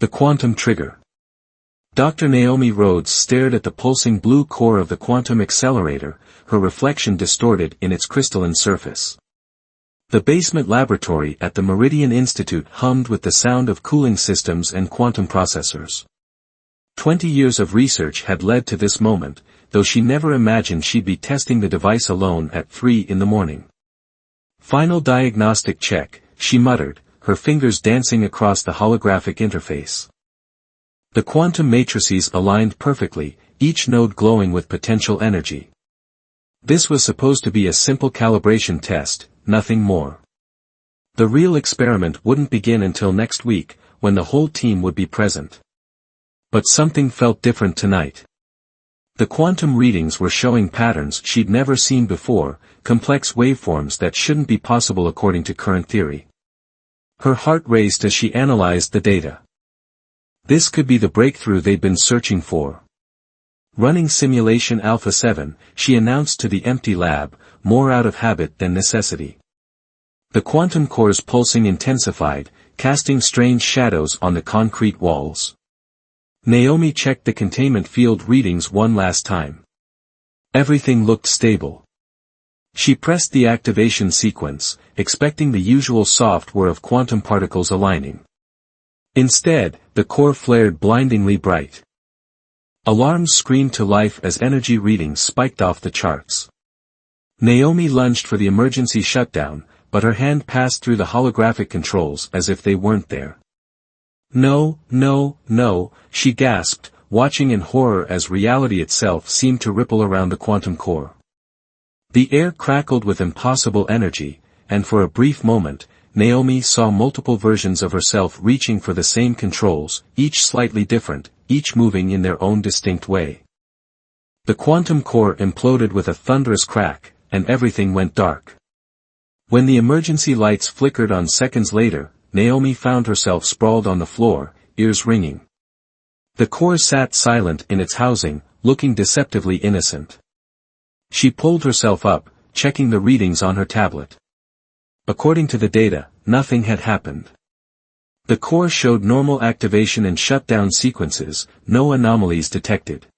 The quantum trigger. Dr. Naomi Rhodes stared at the pulsing blue core of the quantum accelerator, her reflection distorted in its crystalline surface. The basement laboratory at the Meridian Institute hummed with the sound of cooling systems and quantum processors. 20 years of research had led to this moment, though she never imagined she'd be testing the device alone at 3 in the morning. Final diagnostic check, she muttered, her fingers dancing across the holographic interface. The quantum matrices aligned perfectly, each node glowing with potential energy. This was supposed to be a simple calibration test, nothing more. The real experiment wouldn't begin until next week, when the whole team would be present. But something felt different tonight. The quantum readings were showing patterns she'd never seen before, complex waveforms that shouldn't be possible according to current theory. Her heart raced as she analyzed the data. This could be the breakthrough they'd been searching for. Running Simulation Alpha 7, she announced to the empty lab, more out of habit than necessity. The quantum core's pulsing intensified, casting strange shadows on the concrete walls. Naomi checked the containment field readings one last time. Everything looked stable. She pressed the activation sequence, expecting the usual software of quantum particles aligning. Instead, the core flared blindingly bright. Alarms screamed to life as energy readings spiked off the charts. Naomi lunged for the emergency shutdown, but her hand passed through the holographic controls as if they weren't there. No, no, no, she gasped, watching in horror as reality itself seemed to ripple around the quantum core. The air crackled with impossible energy, and for a brief moment, Naomi saw multiple versions of herself reaching for the same controls, each slightly different, each moving in their own distinct way. The quantum core imploded with a thunderous crack, and everything went dark. When the emergency lights flickered on seconds later, Naomi found herself sprawled on the floor, ears ringing. The core sat silent in its housing, looking deceptively innocent. She pulled herself up, checking the readings on her tablet. According to the data, nothing had happened. The core showed normal activation and shutdown sequences, no anomalies detected.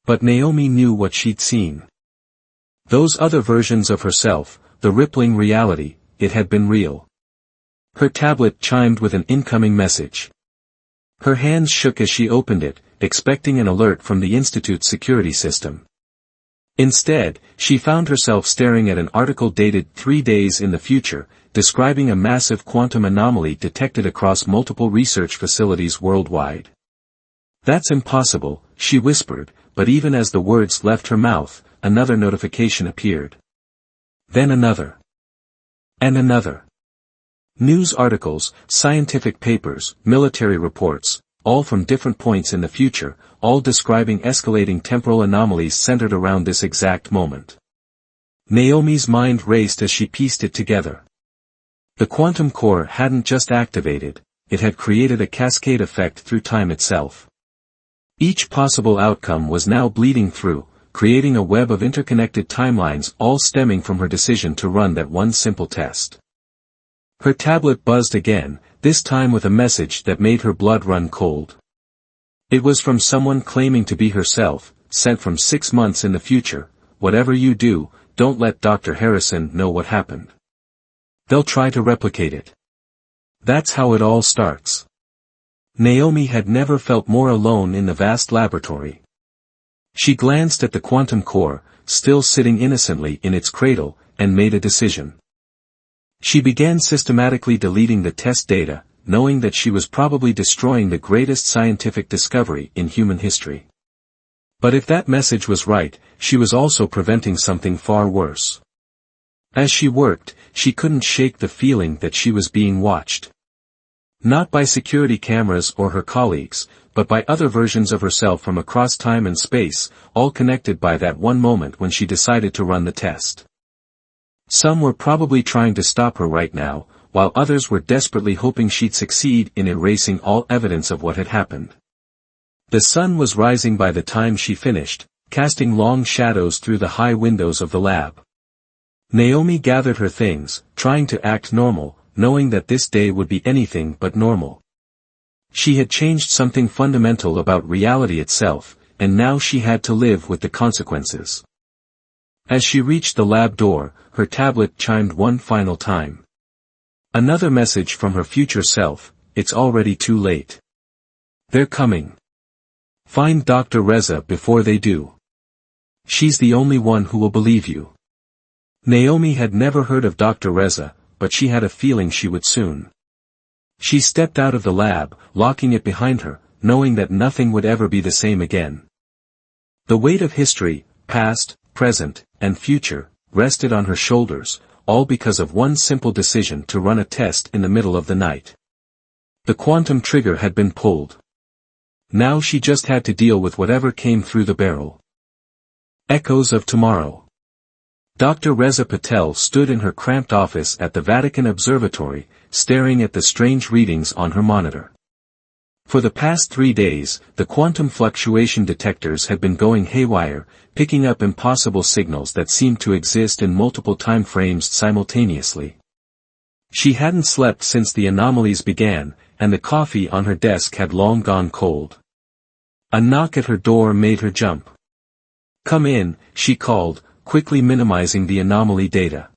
But Naomi knew what she'd seen. Those other versions of herself, the rippling reality, it had been real. Her tablet chimed with an incoming message. Her hands shook as she opened it, expecting an alert from the Institute's security system. Instead, she found herself staring at an article dated 3 days in the future, describing a massive quantum anomaly detected across multiple research facilities worldwide. "That's impossible," she whispered, but even as the words left her mouth, another notification appeared. Then another. And another. News articles, scientific papers, military reports, all from different points in the future, all describing escalating temporal anomalies centered around this exact moment. Naomi's mind raced as she pieced it together. The quantum core hadn't just activated, it had created a cascade effect through time itself. Each possible outcome was now bleeding through, creating a web of interconnected timelines all stemming from her decision to run that one simple test. Her tablet buzzed again, this time with a message that made her blood run cold. It was from someone claiming to be herself, sent from 6 months in the future. "Whatever you do, don't let Dr. Harrison know what happened. They'll try to replicate it." That's how it all starts. Naomi had never felt more alone in the vast laboratory. She glanced at the quantum core, still sitting innocently in its cradle, and made a decision. She began systematically deleting the test data, knowing that she was probably destroying the greatest scientific discovery in human history. But if that message was right, she was also preventing something far worse. As she worked, she couldn't shake the feeling that she was being watched. Not by security cameras or her colleagues, but by other versions of herself from across time and space, all connected by that one moment when she decided to run the test. Some were probably trying to stop her right now, while others were desperately hoping she'd succeed in erasing all evidence of what had happened. The sun was rising by the time she finished, casting long shadows through the high windows of the lab. Naomi gathered her things, trying to act normal, knowing that this day would be anything but normal. She had changed something fundamental about reality itself, and now she had to live with the consequences. As she reached the lab door, her tablet chimed one final time. Another message from her future self: it's already too late. They're coming. Find Dr. Reza before they do. She's the only one who will believe you. Naomi had never heard of Dr. Reza, but she had a feeling she would soon. She stepped out of the lab, locking it behind her, knowing that nothing would ever be the same again. The weight of history, past, present, and future, rested on her shoulders, all because of one simple decision to run a test in the middle of the night. The quantum trigger had been pulled. Now she just had to deal with whatever came through the barrel. Echoes of tomorrow. Dr. Reza Patel stood in her cramped office at the Vatican Observatory, staring at the strange readings on her monitor. For the past 3 days, the quantum fluctuation detectors had been going haywire, picking up impossible signals that seemed to exist in multiple time frames simultaneously. She hadn't slept since the anomalies began, and the coffee on her desk had long gone cold. A knock at her door made her jump. "Come in," she called, quickly minimizing the anomaly data.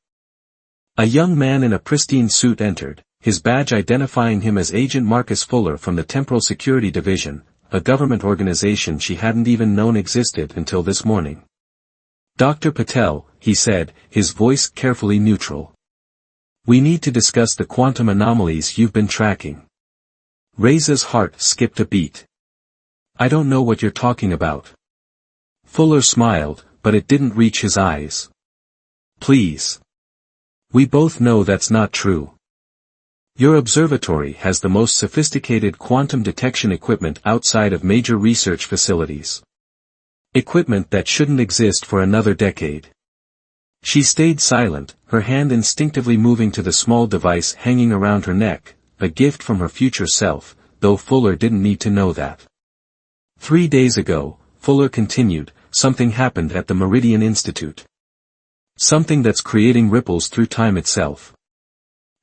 A young man in a pristine suit entered, his badge identifying him as Agent Marcus Fuller from the Temporal Security Division, a government organization she hadn't even known existed until this morning. "Dr. Patel," he said, his voice carefully neutral. "We need to discuss the quantum anomalies you've been tracking." Reza's heart skipped a beat. "I don't know what you're talking about." Fuller smiled, but it didn't reach his eyes. "Please. We both know that's not true. Your observatory has the most sophisticated quantum detection equipment outside of major research facilities. Equipment that shouldn't exist for another decade." She stayed silent, her hand instinctively moving to the small device hanging around her neck, a gift from her future self, though Fuller didn't need to know that. 3 days ago, Fuller continued, something happened at the Meridian Institute. Something that's creating ripples through time itself.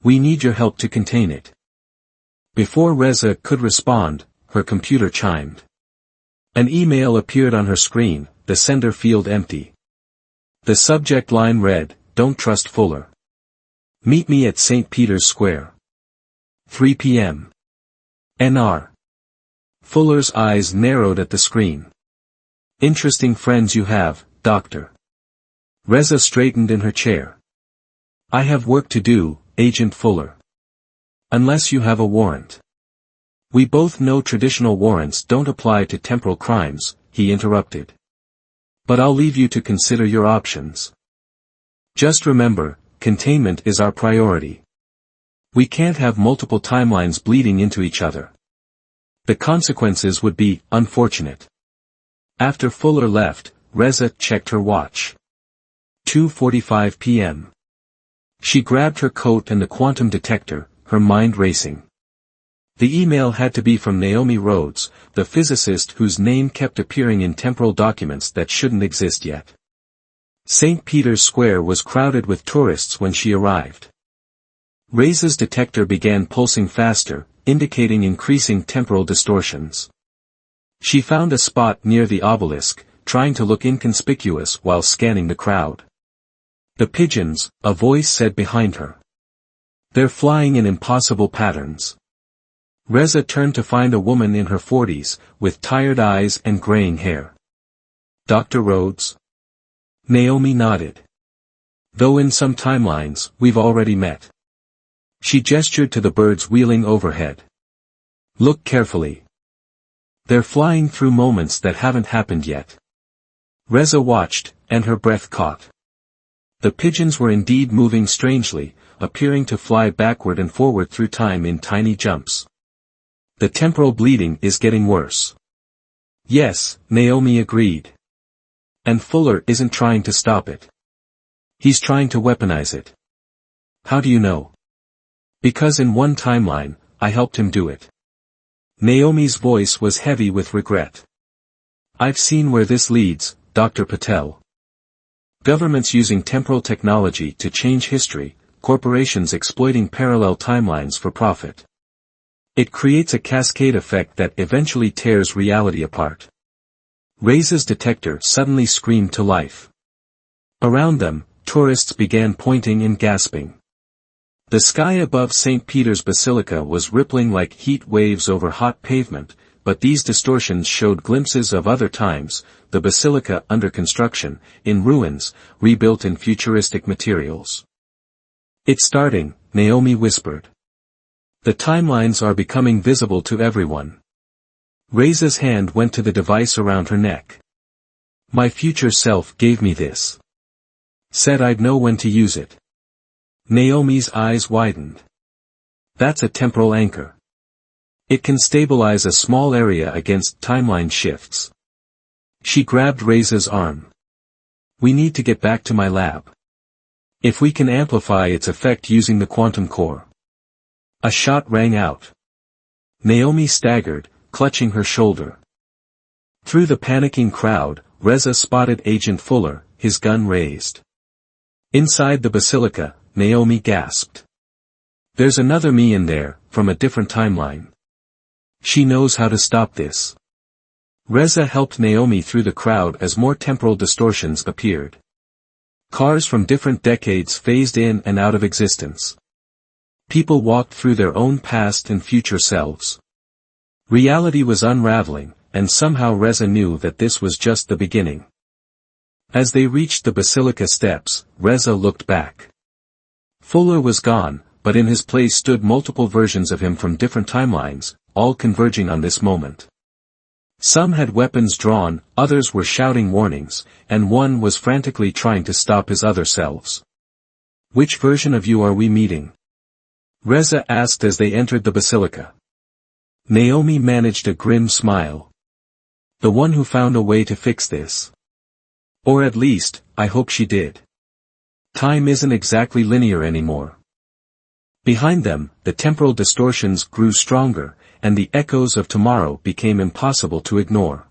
We need your help to contain it. Before Reza could respond, her computer chimed. An email appeared on her screen, the sender field empty. The subject line read, "Don't trust Fuller. Meet me at St. Peter's Square. 3 p.m. NR. Fuller's eyes narrowed at the screen. "Interesting friends you have, Doctor." Reza straightened in her chair. "I have work to do, Agent Fuller. Unless you have a warrant." "We both know traditional warrants don't apply to temporal crimes," he interrupted. "But I'll leave you to consider your options. Just remember, containment is our priority. We can't have multiple timelines bleeding into each other. The consequences would be unfortunate." After Fuller left, Reza checked her watch. 2:45 p.m. She grabbed her coat and the quantum detector, her mind racing. The email had to be from Naomi Rhodes, the physicist whose name kept appearing in temporal documents that shouldn't exist yet. St. Peter's Square was crowded with tourists when she arrived. Reza's detector began pulsing faster, indicating increasing temporal distortions. She found a spot near the obelisk, trying to look inconspicuous while scanning the crowd. "The pigeons," a voice said behind her. "They're flying in impossible patterns." Reza turned to find a woman in her 40s, with tired eyes and graying hair. "Dr. Rhodes?" Naomi nodded. "Though in some timelines, we've already met." She gestured to the birds wheeling overhead. "Look carefully. They're flying through moments that haven't happened yet." Reza watched, and her breath caught. The pigeons were indeed moving strangely, appearing to fly backward and forward through time in tiny jumps. "The temporal bleeding is getting worse." "Yes," Naomi agreed. "And Fuller isn't trying to stop it. He's trying to weaponize it." "How do you know?" "Because in one timeline, I helped him do it." Naomi's voice was heavy with regret. "I've seen where this leads, Dr. Patel. Governments using temporal technology to change history, corporations exploiting parallel timelines for profit. It creates a cascade effect that eventually tears reality apart. Reza's detector suddenly screamed to life. Around them, tourists began pointing and gasping. The sky above St. Peter's Basilica was rippling like heat waves over hot pavement, but these distortions showed glimpses of other times, the basilica under construction, in ruins, rebuilt in futuristic materials. "It's starting," Naomi whispered. "The timelines are becoming visible to everyone." Reza's hand went to the device around her neck. "My future self gave me this. Said I'd know when to use it." Naomi's eyes widened. "That's a temporal anchor. It can stabilize a small area against timeline shifts." She grabbed Reza's arm. "We need to get back to my lab. If we can amplify its effect using the quantum core." A shot rang out. Naomi staggered, clutching her shoulder. Through the panicking crowd, Reza spotted Agent Fuller, his gun raised. Inside the basilica, Naomi gasped. "There's another me in there, from a different timeline. She knows how to stop this." Reza helped Naomi through the crowd as more temporal distortions appeared. Cars from different decades phased in and out of existence. People walked through their own past and future selves. Reality was unraveling, and somehow Reza knew that this was just the beginning. As they reached the basilica steps, Reza looked back. Fuller was gone, but in his place stood multiple versions of him from different timelines, all converging on this moment. Some had weapons drawn, others were shouting warnings, and one was frantically trying to stop his other selves. "Which version of you are we meeting?" Reza asked as they entered the basilica. Naomi managed a grim smile. "The one who found a way to fix this. Or at least, I hope she did. Time isn't exactly linear anymore." Behind them, the temporal distortions grew stronger, and the echoes of tomorrow became impossible to ignore.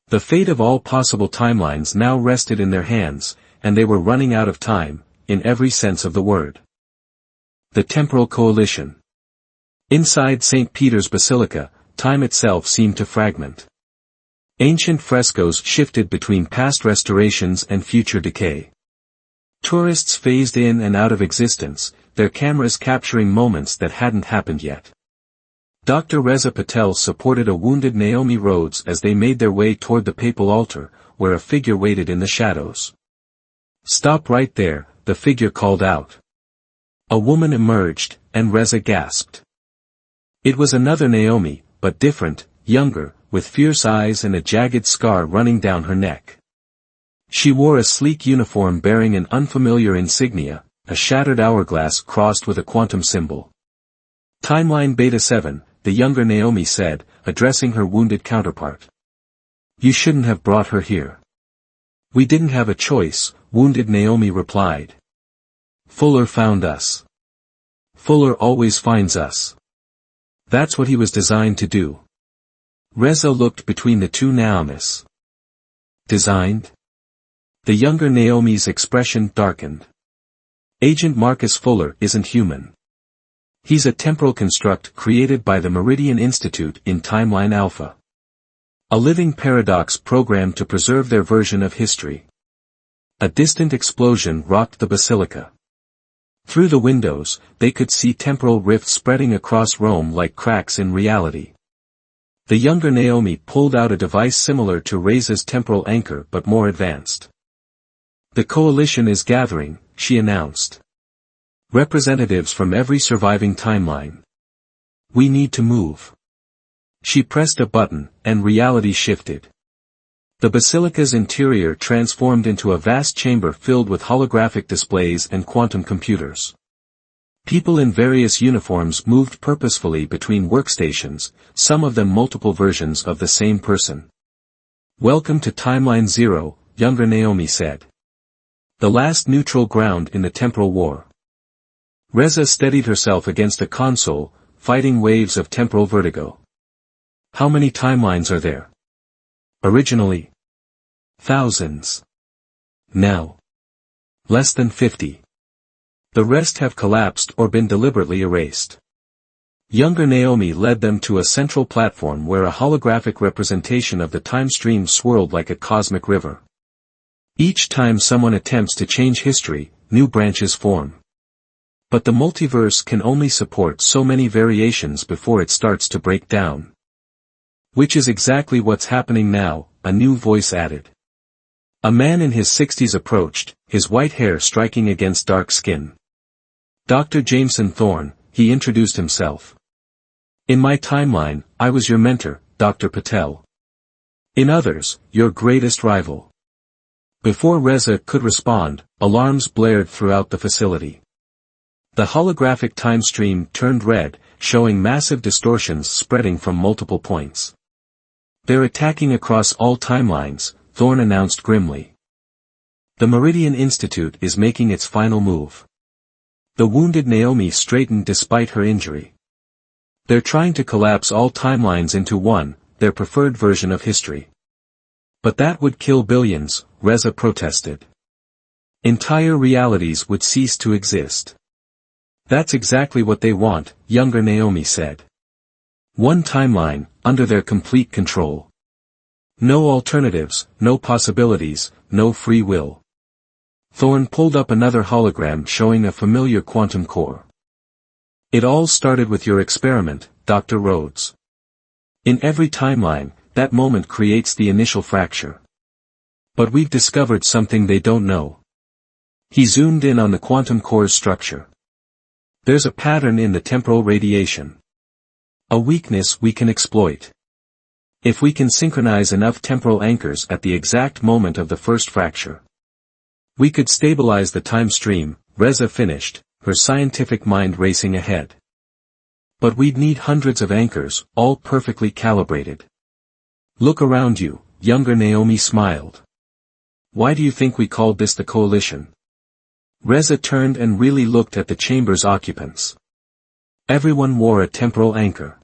The fate of all possible timelines now rested in their hands, and they were running out of time, in every sense of the word. The Temporal Coalition. Inside St. Peter's Basilica, time itself seemed to fragment. Ancient frescoes shifted between past restorations and future decay. Tourists phased in and out of existence, their cameras capturing moments that hadn't happened yet. Dr. Reza Patel supported a wounded Naomi Rhodes as they made their way toward the papal altar, where a figure waited in the shadows. "Stop right there," the figure called out. A woman emerged, and Reza gasped. It was another Naomi, but different, younger, with fierce eyes and a jagged scar running down her neck. She wore a sleek uniform bearing an unfamiliar insignia, a shattered hourglass crossed with a quantum symbol. "Timeline Beta 7, the younger Naomi said, addressing her wounded counterpart. "You shouldn't have brought her here." "We didn't have a choice," wounded Naomi replied. "Fuller found us. Fuller always finds us. That's what he was designed to do." Reza looked between the two Naomis. "Designed?" The younger Naomi's expression darkened. "Agent Marcus Fuller isn't human. He's a temporal construct created by the Meridian Institute in Timeline Alpha. A living paradox programmed to preserve their version of history." A distant explosion rocked the basilica. Through the windows, they could see temporal rifts spreading across Rome like cracks in reality. The younger Naomi pulled out a device similar to Reza's temporal anchor but more advanced. "The coalition is gathering," she announced. "Representatives from every surviving timeline. We need to move." She pressed a button, and reality shifted. The basilica's interior transformed into a vast chamber filled with holographic displays and quantum computers. People in various uniforms moved purposefully between workstations, some of them multiple versions of the same person. "Welcome to Timeline Zero," younger Naomi said. "The last neutral ground in the temporal war." Reza steadied herself against a console, fighting waves of temporal vertigo. "How many timelines are there?" "Originally, thousands. Now, less than 50. The rest have collapsed or been deliberately erased." Younger Naomi led them to a central platform where a holographic representation of the time stream swirled like a cosmic river. Each time someone attempts to change history, new branches form. But the multiverse can only support so many variations before it starts to break down. Which is exactly what's happening now, a new voice added. A man in his 60s approached, his white hair striking against dark skin. Dr. Jameson Thorne, he introduced himself. In my timeline, I was your mentor, Dr. Patel. In others, your greatest rival. Before Reza could respond, alarms blared throughout the facility. The holographic time stream turned red, showing massive distortions spreading from multiple points. They're attacking across all timelines, Thorne announced grimly. The Meridian Institute is making its final move. The wounded Naomi straightened despite her injury. They're trying to collapse all timelines into one, their preferred version of history. But that would kill billions, Reza protested. Entire realities would cease to exist. That's exactly what they want, younger Naomi said. One timeline, under their complete control. No alternatives, no possibilities, no free will. Thorne pulled up another hologram showing a familiar quantum core. It all started with your experiment, Dr. Rhodes. In every timeline, that moment creates the initial fracture. But we've discovered something they don't know. He zoomed in on the quantum core's structure. There's a pattern in the temporal radiation. A weakness we can exploit. If we can synchronize enough temporal anchors at the exact moment of the first fracture, we could stabilize the time stream, Reza finished, her scientific mind racing ahead. But we'd need hundreds of anchors, all perfectly calibrated. Look around you, younger Naomi smiled. Why do you think we called this the coalition? Reza turned and really looked at the chamber's occupants. Everyone wore a temporal anchor.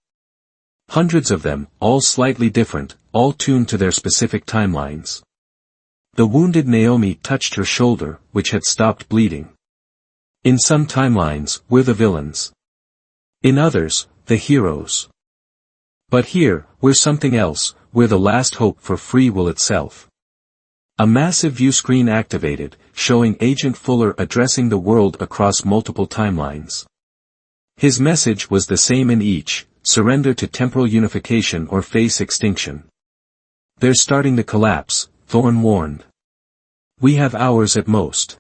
Hundreds of them, all slightly different, all tuned to their specific timelines. The wounded Naomi touched her shoulder, which had stopped bleeding. In some timelines, we're the villains. In others, the heroes. But here, we're something else, we're the last hope for free will itself. A massive view screen activated, showing Agent Fuller addressing the world across multiple timelines. His message was the same in each: surrender to temporal unification or face extinction. They're starting to collapse, Thorne warned. We have hours at most.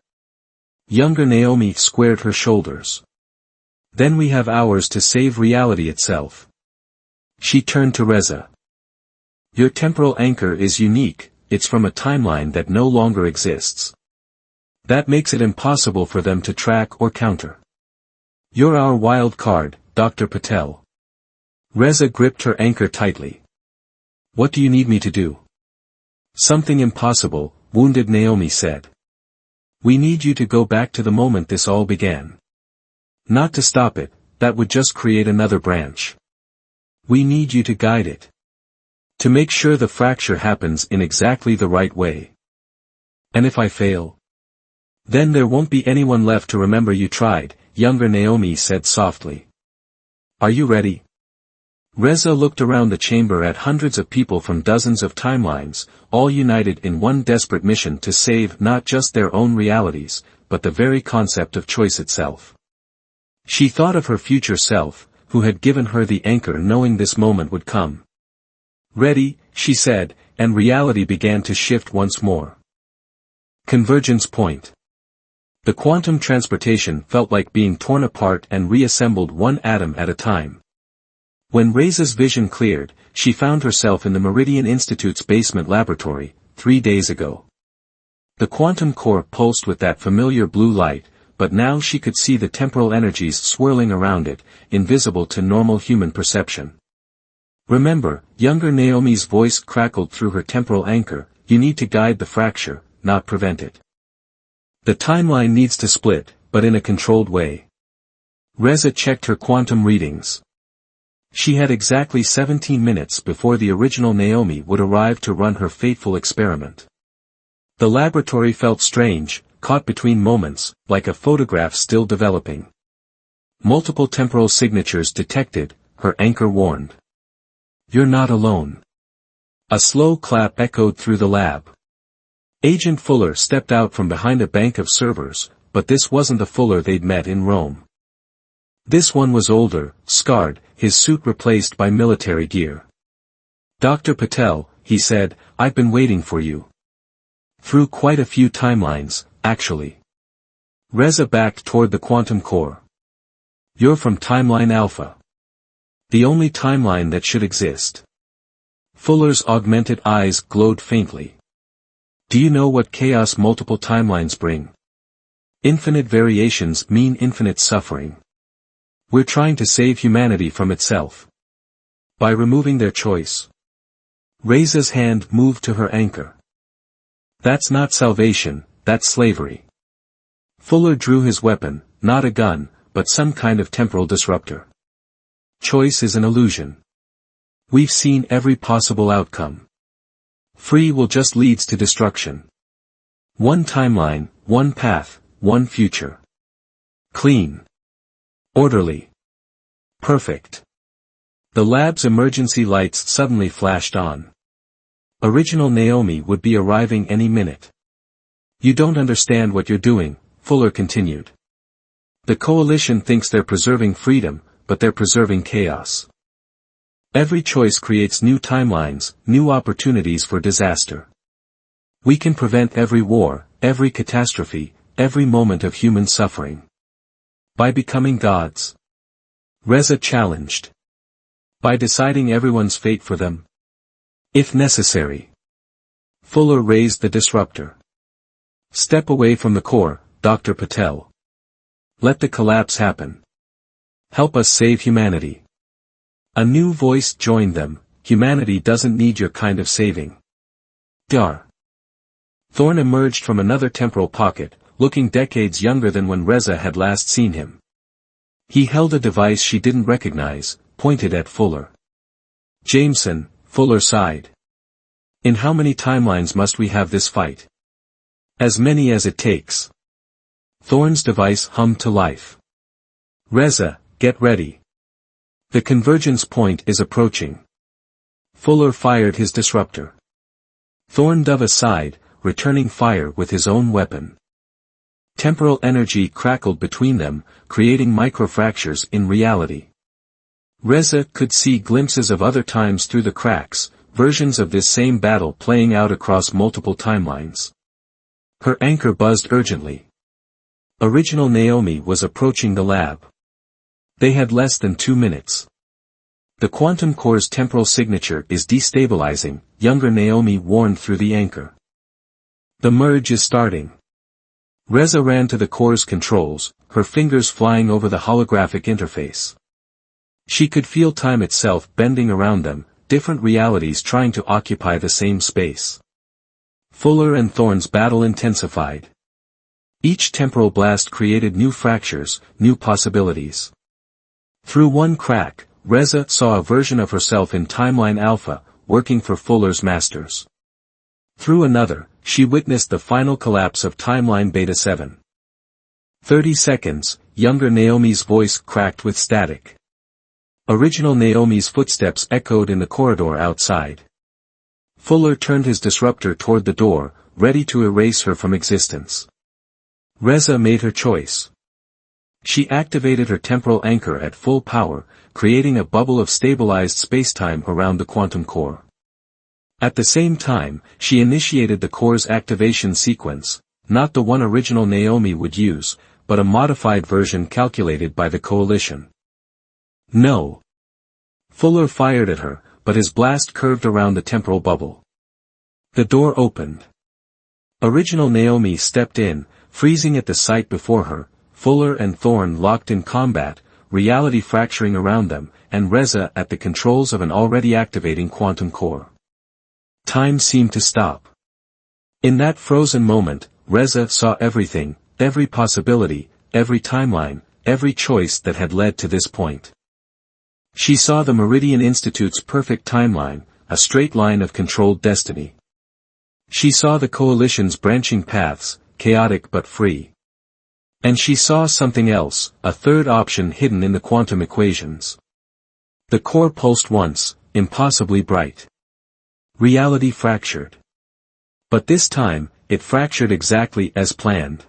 Younger Naomi squared her shoulders. Then we have hours to save reality itself. She turned to Reza. Your temporal anchor is unique, it's from a timeline that no longer exists. That makes it impossible for them to track or counter. You're our wild card, Dr. Patel. Reza gripped her anchor tightly. What do you need me to do? Something impossible, wounded Naomi said. We need you to go back to the moment this all began. Not to stop it, that would just create another branch. We need you to guide it. To make sure the fracture happens in exactly the right way. And if I fail? Then there won't be anyone left to remember you tried, younger Naomi said softly. Are you ready? Reza looked around the chamber at hundreds of people from dozens of timelines, all united in one desperate mission to save not just their own realities, but the very concept of choice itself. She thought of her future self, who had given her the anchor knowing this moment would come. Ready, she said, and reality began to shift once more. Convergence point. The quantum transportation felt like being torn apart and reassembled one atom at a time. When Reza's vision cleared, she found herself in the Meridian Institute's basement laboratory, 3 days ago. The quantum core pulsed with that familiar blue light, but now she could see the temporal energies swirling around it, invisible to normal human perception. Remember, younger Naomi's voice crackled through her temporal anchor, you need to guide the fracture, not prevent it. The timeline needs to split, but in a controlled way. Reza checked her quantum readings. She had exactly 17 minutes before the original Naomi would arrive to run her fateful experiment. The laboratory felt strange, caught between moments, like a photograph still developing. Multiple temporal signatures detected, her anchor warned. You're not alone. A slow clap echoed through the lab. Agent Fuller stepped out from behind a bank of servers, but this wasn't the Fuller they'd met in Rome. This one was older, scarred, his suit replaced by military gear. Dr. Patel, he said, I've been waiting for you. Through quite a few timelines, actually. Reza backed toward the quantum core. You're from Timeline Alpha. The only timeline that should exist. Fuller's augmented eyes glowed faintly. Do you know what chaos multiple timelines bring? Infinite variations mean infinite suffering. We're trying to save humanity from itself. By removing their choice. Reza's hand moved to her anchor. That's not salvation, that's slavery. Fuller drew his weapon, not a gun, but some kind of temporal disruptor. Choice is an illusion. We've seen every possible outcome. Free will just leads to destruction. One timeline, one path, one future. Clean. Orderly. Perfect. The lab's emergency lights suddenly flashed on. Original Naomi would be arriving any minute. You don't understand what you're doing, Fuller continued. The coalition thinks they're preserving freedom, but they're preserving chaos. Every choice creates new timelines, new opportunities for disaster. We can prevent every war, every catastrophe, every moment of human suffering. By becoming gods. Reza challenged. By deciding everyone's fate for them. If necessary. Fuller raised the disruptor. Step away from the core, Dr. Patel. Let the collapse happen. Help us save humanity. A new voice joined them, humanity doesn't need your kind of saving. Dar. Thorne emerged from another temporal pocket, looking decades younger than when Reza had last seen him. He held a device she didn't recognize, pointed at Fuller. Jameson, Fuller sighed. In how many timelines must we have this fight? As many as it takes. Thorne's device hummed to life. Reza, get ready. The convergence point is approaching. Fuller fired his disruptor. Thorne dove aside, returning fire with his own weapon. Temporal energy crackled between them, creating microfractures in reality. Reza could see glimpses of other times through the cracks, versions of this same battle playing out across multiple timelines. Her anchor buzzed urgently. Original Naomi was approaching the lab. They had less than 2 minutes. The quantum core's temporal signature is destabilizing, younger Naomi warned through the anchor. The merge is starting. Reza ran to the core's controls, her fingers flying over the holographic interface. She could feel time itself bending around them, different realities trying to occupy the same space. Fuller and Thorne's battle intensified. Each temporal blast created new fractures, new possibilities. Through one crack, Reza saw a version of herself in Timeline Alpha, working for Fuller's masters. Through another, she witnessed the final collapse of Timeline Beta 7. 30 seconds, younger Naomi's voice cracked with static. Original Naomi's footsteps echoed in the corridor outside. Fuller turned his disruptor toward the door, ready to erase her from existence. Reza made her choice. She activated her temporal anchor at full power, creating a bubble of stabilized spacetime around the quantum core. At the same time, she initiated the core's activation sequence, not the one original Naomi would use, but a modified version calculated by the coalition. No. Fuller fired at her, but his blast curved around the temporal bubble. The door opened. Original Naomi stepped in, freezing at the sight before her. Fuller and Thorne locked in combat, reality fracturing around them, and Reza at the controls of an already activating quantum core. Time seemed to stop. In that frozen moment, Reza saw everything, every possibility, every timeline, every choice that had led to this point. She saw the Meridian Institute's perfect timeline, a straight line of controlled destiny. She saw the coalition's branching paths, chaotic but free. And she saw something else, a third option hidden in the quantum equations. The core pulsed once, impossibly bright. Reality fractured. But this time, it fractured exactly as planned.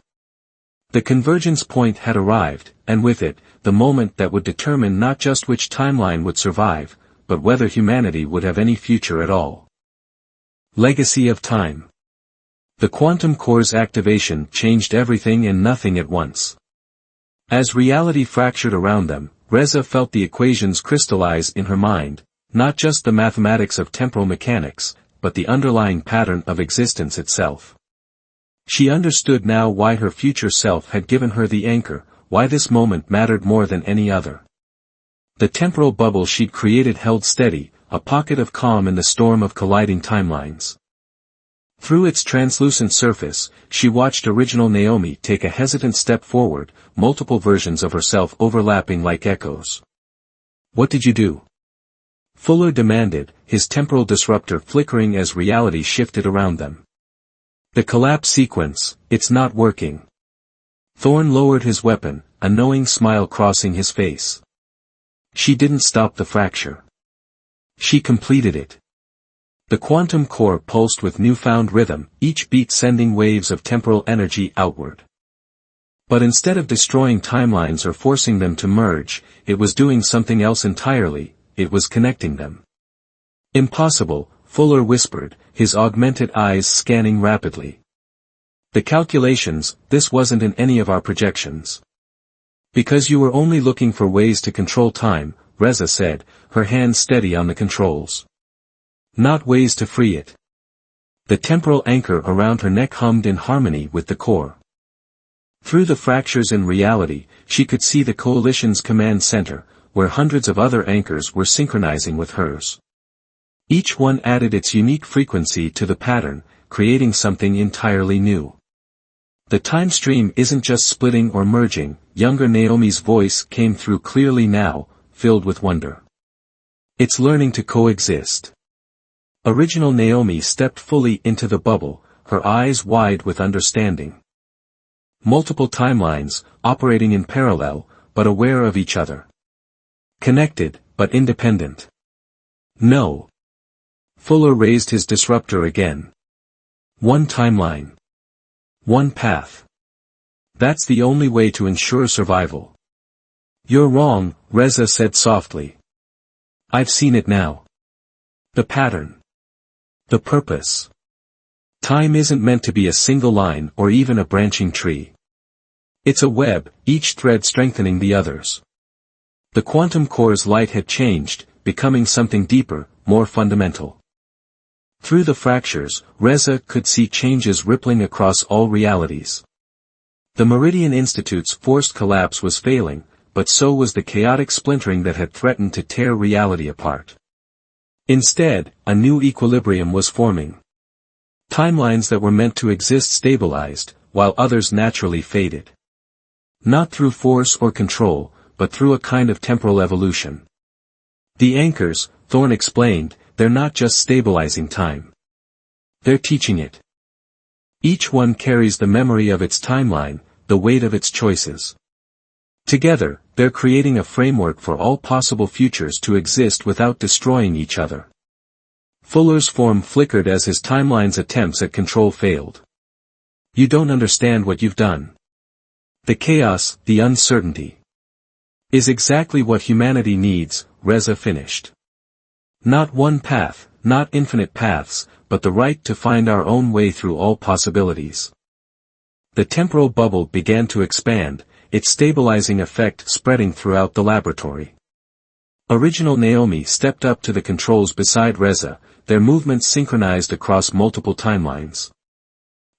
The convergence point had arrived, and with it, the moment that would determine not just which timeline would survive, but whether humanity would have any future at all. Legacy of time. The quantum core's activation changed everything and nothing at once. As reality fractured around them, Reza felt the equations crystallize in her mind, not just the mathematics of temporal mechanics, but the underlying pattern of existence itself. She understood now why her future self had given her the anchor, why this moment mattered more than any other. The temporal bubble she'd created held steady, a pocket of calm in the storm of colliding timelines. Through its translucent surface, she watched original Naomi take a hesitant step forward, multiple versions of herself overlapping like echoes. "What did you do?" Fuller demanded, his temporal disruptor flickering as reality shifted around them. "The collapse sequence, it's not working." Thorne lowered his weapon, a knowing smile crossing his face. She didn't stop the fracture. She completed it. The quantum core pulsed with newfound rhythm, each beat sending waves of temporal energy outward. But instead of destroying timelines or forcing them to merge, it was doing something else entirely, it was connecting them. "Impossible," Fuller whispered, his augmented eyes scanning rapidly. "The calculations, this wasn't in any of our projections." "Because you were only looking for ways to control time," Reza said, her hand steady on the controls. "Not ways to free it." The temporal anchor around her neck hummed in harmony with the core. Through the fractures in reality, she could see the coalition's command center, where hundreds of other anchors were synchronizing with hers. Each one added its unique frequency to the pattern, creating something entirely new. "The time stream isn't just splitting or merging," younger Naomi's voice came through clearly now, filled with wonder. "It's learning to coexist." Original Naomi stepped fully into the bubble, her eyes wide with understanding. Multiple timelines, operating in parallel, but aware of each other. Connected, but independent. "No." Fuller raised his disruptor again. "One timeline. One path. That's the only way to ensure survival." "You're wrong," Reza said softly. "I've seen it now. The pattern. The purpose. Time isn't meant to be a single line or even a branching tree. It's a web, each thread strengthening the others." The quantum core's light had changed, becoming something deeper, more fundamental. Through the fractures, Reza could see changes rippling across all realities. The Meridian Institute's forced collapse was failing, but so was the chaotic splintering that had threatened to tear reality apart. Instead, a new equilibrium was forming. Timelines that were meant to exist stabilized, while others naturally faded. Not through force or control, but through a kind of temporal evolution. "The anchors," Thorne explained, "they're not just stabilizing time. They're teaching it. Each one carries the memory of its timeline, the weight of its choices. Together, they're creating a framework for all possible futures to exist without destroying each other." Fuller's form flickered as his timeline's attempts at control failed. "You don't understand what you've done. The chaos, the uncertainty, is exactly what humanity needs," Reza finished. "Not one path, not infinite paths, but the right to find our own way through all possibilities." The temporal bubble began to expand, its stabilizing effect spreading throughout the laboratory. Original Naomi stepped up to the controls beside Reza, their movements synchronized across multiple timelines.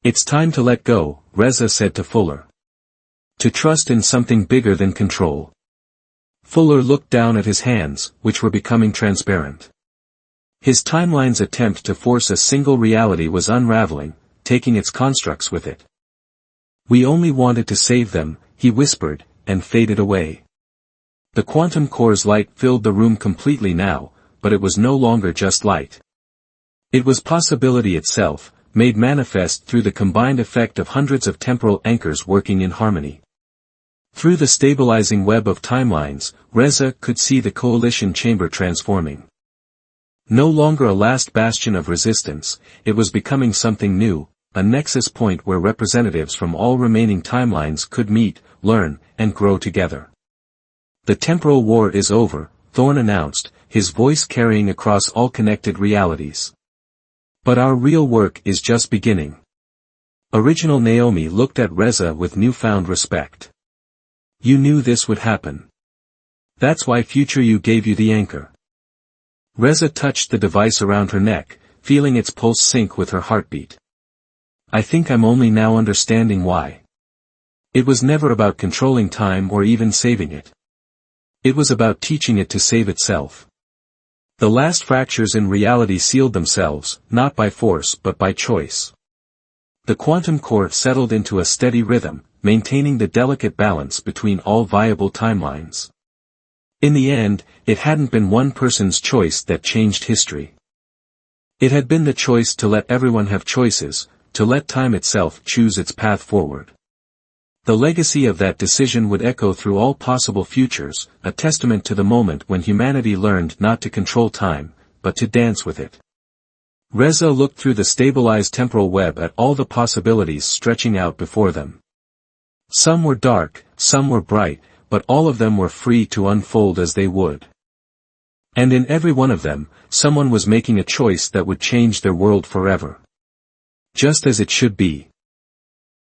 "It's time to let go," Reza said to Fuller. "To trust in something bigger than control." Fuller looked down at his hands, which were becoming transparent. His timeline's attempt to force a single reality was unraveling, taking its constructs with it. "We only wanted to save them," he whispered, and faded away. The quantum core's light filled the room completely now, but it was no longer just light. It was possibility itself, made manifest through the combined effect of hundreds of temporal anchors working in harmony. Through the stabilizing web of timelines, Reza could see the coalition chamber transforming. No longer a last bastion of resistance, it was becoming something new, a nexus point where representatives from all remaining timelines could meet, learn, and grow together. The temporal war is over, Thorne announced, his voice carrying across all connected realities. But our real work is just beginning. Original Naomi looked at Reza with newfound respect. You knew this would happen. That's why future you gave you the anchor. Reza touched the device around her neck, feeling its pulse sync with her heartbeat. I think I'm only now understanding why. It was never about controlling time or even saving it. It was about teaching it to save itself. The last fractures in reality sealed themselves, not by force but by choice. The quantum core settled into a steady rhythm, maintaining the delicate balance between all viable timelines. In the end, it hadn't been one person's choice that changed history. It had been the choice to let everyone have choices, to let time itself choose its path forward. The legacy of that decision would echo through all possible futures, a testament to the moment when humanity learned not to control time, but to dance with it. Reza looked through the stabilized temporal web at all the possibilities stretching out before them. Some were dark, some were bright, but all of them were free to unfold as they would. And in every one of them, someone was making a choice that would change their world forever. Just as it should be.